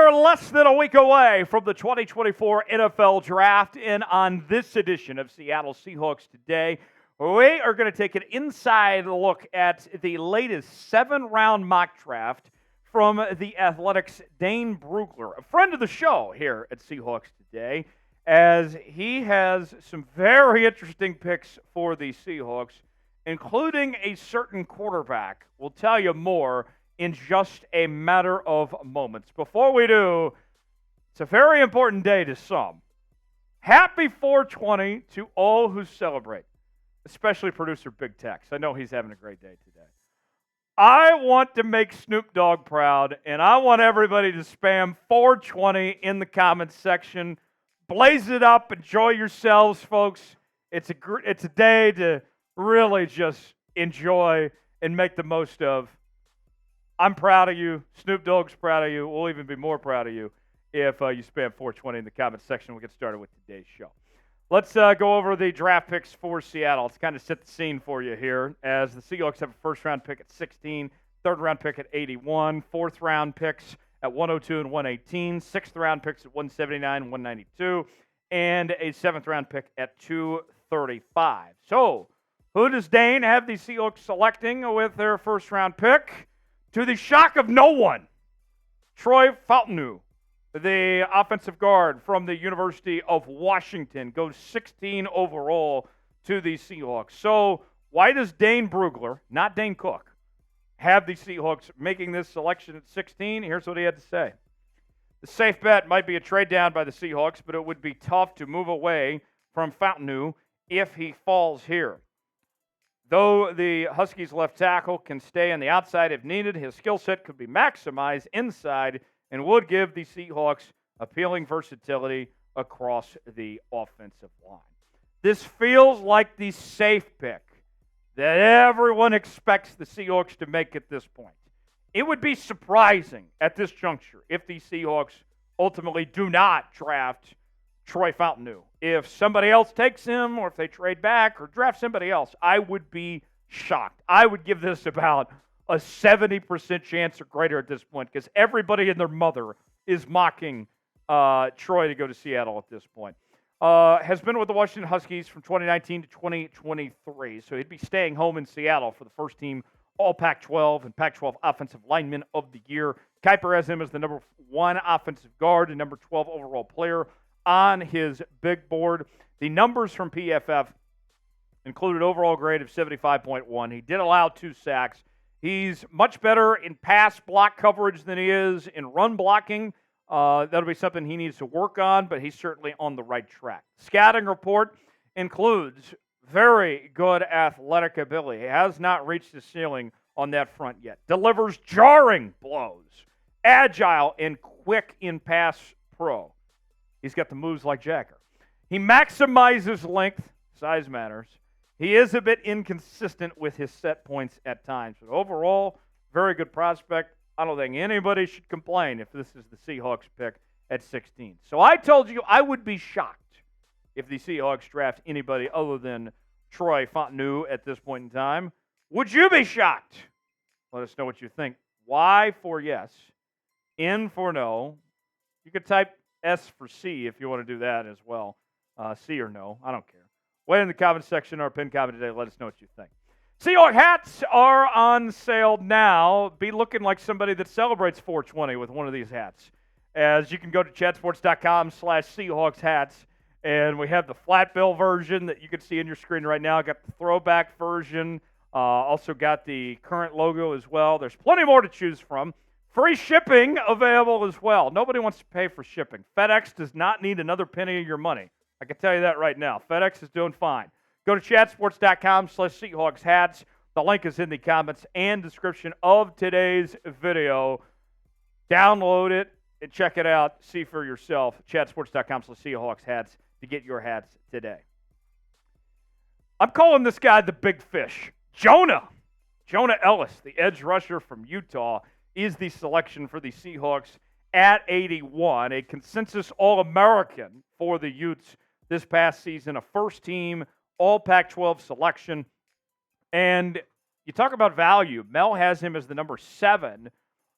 are less than a week away from the 2024 NFL Draft, and on this edition of Seattle Seahawks Today, we are going to take an inside look at the latest 7-round mock draft from The Athletic's Dane Brugler, a friend of the show here at Seahawks Today, as he has some very interesting picks for the Seahawks, including a certain quarterback. We'll tell you more in just a matter of moments. Before we do, it's a very important day to some. Happy 420 to all who celebrate, especially producer Big Tex. I know he's having a great day today. I want to make Snoop Dogg proud, and I want everybody to spam 420 in the comments section. Blaze it up. Enjoy yourselves, folks. It's a day to really just enjoy and make the most of. I'm proud of you. Snoop Dogg's proud of you. We'll even be more proud of you if you spam 420 in the comments section. We'll get started with today's show. Let's go over the draft picks for Seattle. Let's kind of set the scene for you here, as the Seahawks have a first-round pick at 16, third-round pick at 81, fourth-round picks at 102 and 118, sixth-round picks at 179 and 192, and a seventh-round pick at 235. So, who does Dane have the Seahawks selecting with their first-round pick? To the shock of no one, Troy Fautanu, the offensive guard from the University of Washington, goes 16 overall to the Seahawks. So why does Dane Brugler, not Dane Cook, have the Seahawks making this selection at 16? Here's what he had to say. The safe bet might be a trade down by the Seahawks, but it would be tough to move away from Fautanu if he falls here. Though the Huskies left tackle can stay on the outside if needed, his skill set could be maximized inside and would give the Seahawks appealing versatility across the offensive line. This feels like the safe pick that everyone expects the Seahawks to make at this point. It would be surprising at this juncture if the Seahawks ultimately do not draft Troy Fautanu. If somebody else takes him, or if they trade back or draft somebody else, I would be shocked. I would give this about a 70% chance or greater at this point, because everybody and their mother is mocking Troy to go to Seattle at this point. Has been with the Washington Huskies from 2019 to 2023, so he'd be staying home in Seattle for the first team All Pac-12 and Pac-12 Offensive Lineman of the Year. Kuiper has him as the number 1 offensive guard and number 12 overall player on his big board. The numbers from PFF included overall grade of 75.1. He did allow 2 sacks. He's much better in pass block coverage than he is in run blocking. That'll be something he needs to work on, but he's certainly on the right track. Scouting report includes very good athletic ability. He has not reached the ceiling on that front yet. Delivers jarring blows. Agile and quick in pass pro. He's got the moves like Jagger. He maximizes length. Size matters. He is a bit inconsistent with his set points at times. But overall, very good prospect. I don't think anybody should complain if this is the Seahawks pick at 16. So I told you I would be shocked if the Seahawks draft anybody other than Troy Fautanu at this point in time. Would you be shocked? Let us know what you think. Y for yes. N for no. You could type S for C if you want to do that as well. C or no. I don't care. Weigh in the comment section or pin comment today. Let us know what you think. Seahawks hats are on sale now. Be looking like somebody that celebrates 420 with one of these hats. As you can go to chatsports.com/Seahawks hats, and we have the flat bill version that you can see on your screen right now. Got the throwback version. Also got the current logo as well. There's plenty more to choose from. Free shipping available as well. Nobody wants to pay for shipping. FedEx does not need another penny of your money. I can tell you that right now. FedEx is doing fine. Go to chatsports.com/Seahawks hats. The link is in the comments and description of today's video. Download it and check it out. See for yourself. Chatsports.com/Seahawks hats to get your hats today. I'm calling this guy the big fish. Jonah Ellis, the edge rusher from Utah, is the selection for the Seahawks at 81, a consensus All-American for the Utes this past season, a first-team All Pac-12 selection. And you talk about value. Mel has him as the number 7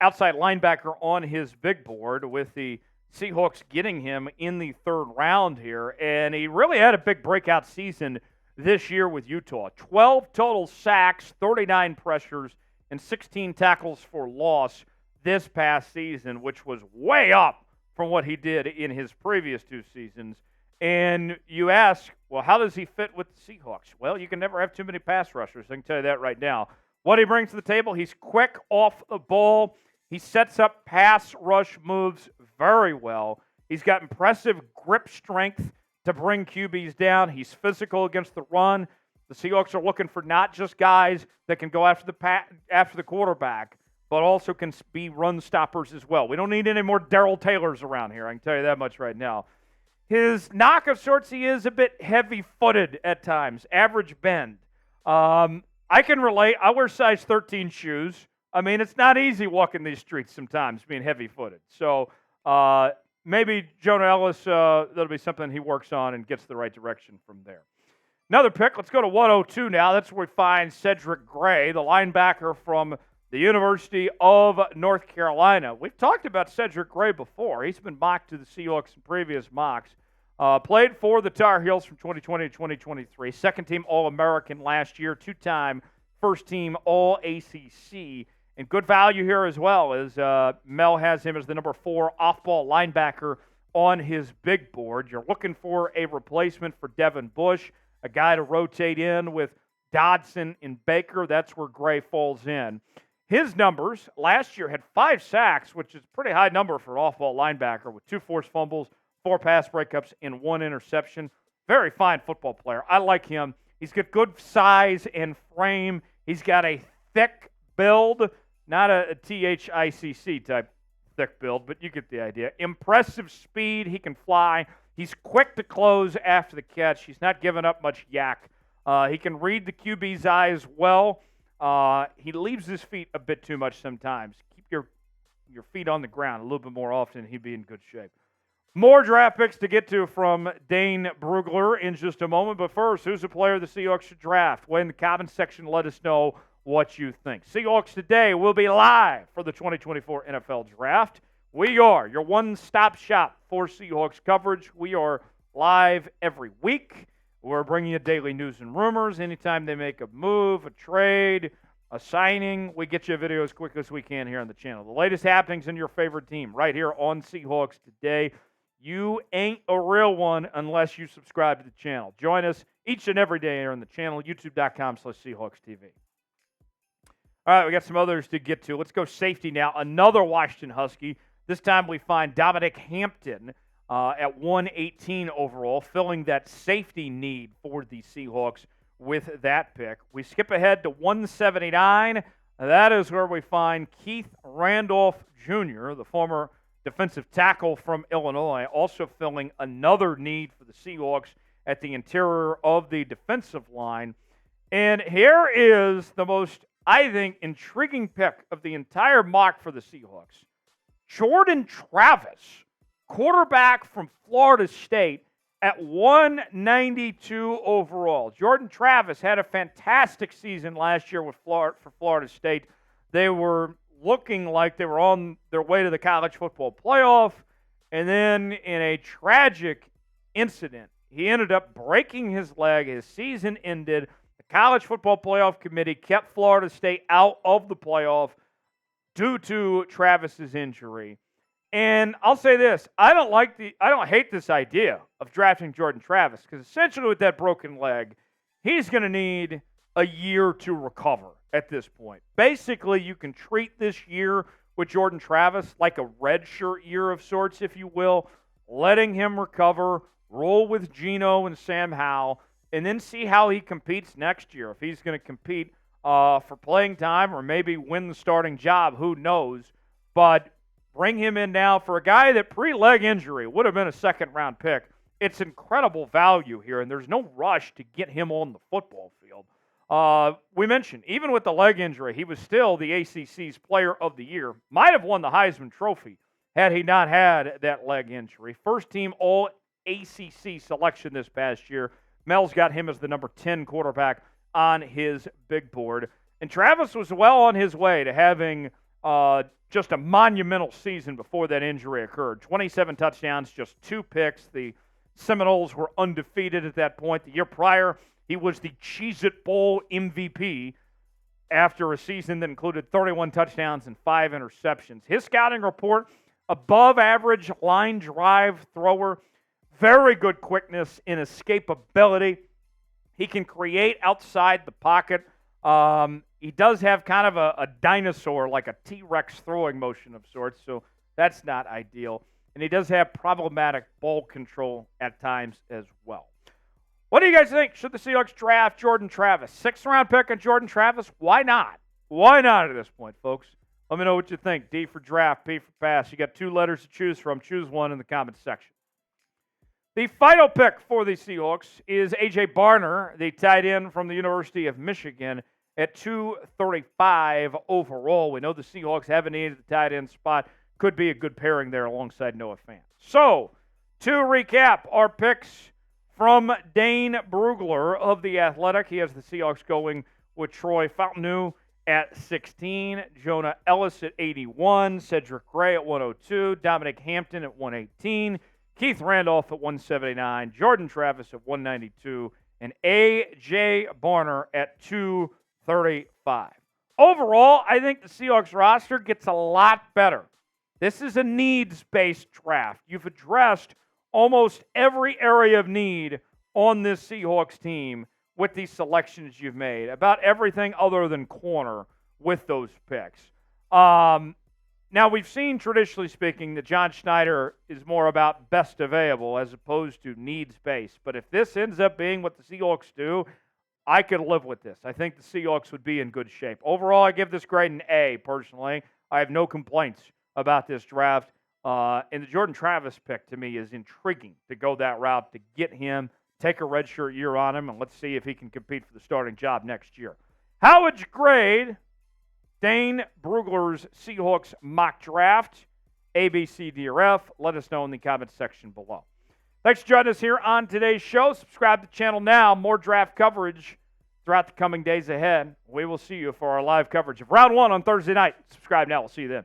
outside linebacker on his big board, with the Seahawks getting him in the third round here. And he really had a big breakout season this year with Utah. 12 total sacks, 39 pressures, and 16 tackles for loss this past season, which was way up from what he did in his previous 2 seasons. And you ask, well, how does he fit with the Seahawks? Well, you can never have too many pass rushers. I can tell you that right now. What he brings to the table, he's quick off the ball. He sets up pass rush moves very well. He's got impressive grip strength to bring QBs down. He's physical against the run. The Seahawks are looking for not just guys that can go after the quarterback, but also can be run stoppers as well. We don't need any more Darrell Taylors around here. I can tell you that much right now. His knock of sorts, he is a bit heavy-footed at times, average bend. I can relate. I wear size 13 shoes. I mean, it's not easy walking these streets sometimes being heavy-footed. So maybe Jonah Ellis, that'll be something he works on and gets the right direction from there. Another pick, let's go to 102 now. That's where we find Cedric Gray, the linebacker from the University of North Carolina. We've talked about Cedric Gray before. He's been mocked to the Seahawks in previous mocks. Played for the Tar Heels from 2020 to 2023. Second-team All-American last year. 2-time first-team All-ACC. And good value here as well, as Mel has him as the number 4 off-ball linebacker on his big board. You're looking for a replacement for Devin Bush, a guy to rotate in with Dodson and Baker. That's where Gray falls in. His numbers last year had 5 sacks, which is a pretty high number for an off-ball linebacker, with 2 forced fumbles, 4 pass breakups, and 1 interception. Very fine football player. I like him. He's got good size and frame. He's got a thick build, not a THICC type thick build, but you get the idea. Impressive speed. He can fly. He's quick to close after the catch. He's not giving up much yak. He can read the QB's eyes well. He leaves his feet a bit too much sometimes. Keep your feet on the ground a little bit more often, he'd be in good shape. More draft picks to get to from Dane Brugler in just a moment. But first, who's a player the Seahawks should draft? Well, in the comment section, let us know what you think. Seahawks Today will be live for the 2024 NFL Draft. We are your one-stop shop for Seahawks coverage. We are live every week. We're bringing you daily news and rumors. Anytime they make a move, a trade, a signing, we get you a video as quick as we can here on the channel. The latest happenings in your favorite team right here on Seahawks Today. You ain't a real one unless you subscribe to the channel. Join us each and every day here on the channel, youtube.com/SeahawksTV. All right, we got some others to get to. Let's go safety now. Another Washington Husky. This time we find Dominic Hampton at 118 overall, filling that safety need for the Seahawks with that pick. We skip ahead to 179. That is where we find Keith Randolph Jr., the former defensive tackle from Illinois, also filling another need for the Seahawks at the interior of the defensive line. And here is the most, I think, intriguing pick of the entire mock for the Seahawks. Jordan Travis, quarterback from Florida State, at 192 overall. Jordan Travis had a fantastic season last year for Florida State. They were looking like they were on their way to the college football playoff, and then in a tragic incident, he ended up breaking his leg. His season ended. The College Football Playoff Committee kept Florida State out of the playoff due to Travis's injury. And I'll say this, I don't hate this idea of drafting Jordan Travis, because essentially with that broken leg, he's going to need a year to recover at this point. Basically, you can treat this year with Jordan Travis like a redshirt year of sorts, if you will, letting him recover, roll with Geno and Sam Howell, and then see how he competes next year. If he's going to compete for playing time or maybe win the starting job, who knows. But bring him in now for a guy that pre-leg injury would have been a second-round pick. It's incredible value here, and there's no rush to get him on the football field. We mentioned, even with the leg injury, he was still the ACC's Player of the Year. Might have won the Heisman Trophy had he not had that leg injury. First-team All-ACC selection this past year. Mel's got him as the number 10 quarterback on his big board. And Travis was well on his way to having just a monumental season before that injury occurred. 27 touchdowns, just 2 picks. The Seminoles were undefeated at that point. The year prior, he was the Cheez-It Bowl MVP after a season that included 31 touchdowns and 5 interceptions. His scouting report, above average line drive thrower, very good quickness and escapability. He can create outside the pocket. He does have kind of a dinosaur, like a T-Rex throwing motion of sorts, so that's not ideal. And he does have problematic ball control at times as well. What do you guys think? Should the Seahawks draft Jordan Travis? 6th-round pick on Jordan Travis? Why not? Why not at this point, folks? Let me know what you think. D for draft, P for pass. You got 2 letters to choose from. Choose one in the comments section. The final pick for the Seahawks is A.J. Barner, the tight end from the University of Michigan, at 235 overall. We know the Seahawks haven't needed the tight end spot. Could be a good pairing there alongside Noah Fant. So, to recap our picks from Dane Brugler of The Athletic, he has the Seahawks going with Troy Fautanu at 16, Jonah Ellis at 81, Cedric Gray at 102, Dominic Hampton at 118, Keith Randolph at 179, Jordan Travis at 192, and A.J. Barner at 235. Overall, I think the Seahawks roster gets a lot better. This is a needs-based draft. You've addressed almost every area of need on this Seahawks team with these selections you've made. About everything other than corner with those picks. Now, we've seen, traditionally speaking, that John Schneider is more about best available as opposed to needs-based. But if this ends up being what the Seahawks do, I could live with this. I think the Seahawks would be in good shape. Overall, I give this grade an A, personally. I have no complaints about this draft. And the Jordan Travis pick, to me, is intriguing to go that route, to get him, take a redshirt year on him, and let's see if he can compete for the starting job next year. How would you grade Dane Brugler's Seahawks Mock Draft? A, B, C, D, or F? Let us know in the comments section below. Thanks for joining us here on today's show. Subscribe to the channel now. More draft coverage throughout the coming days ahead. We will see you for our live coverage of Round 1 on Thursday night. Subscribe now. We'll see you then.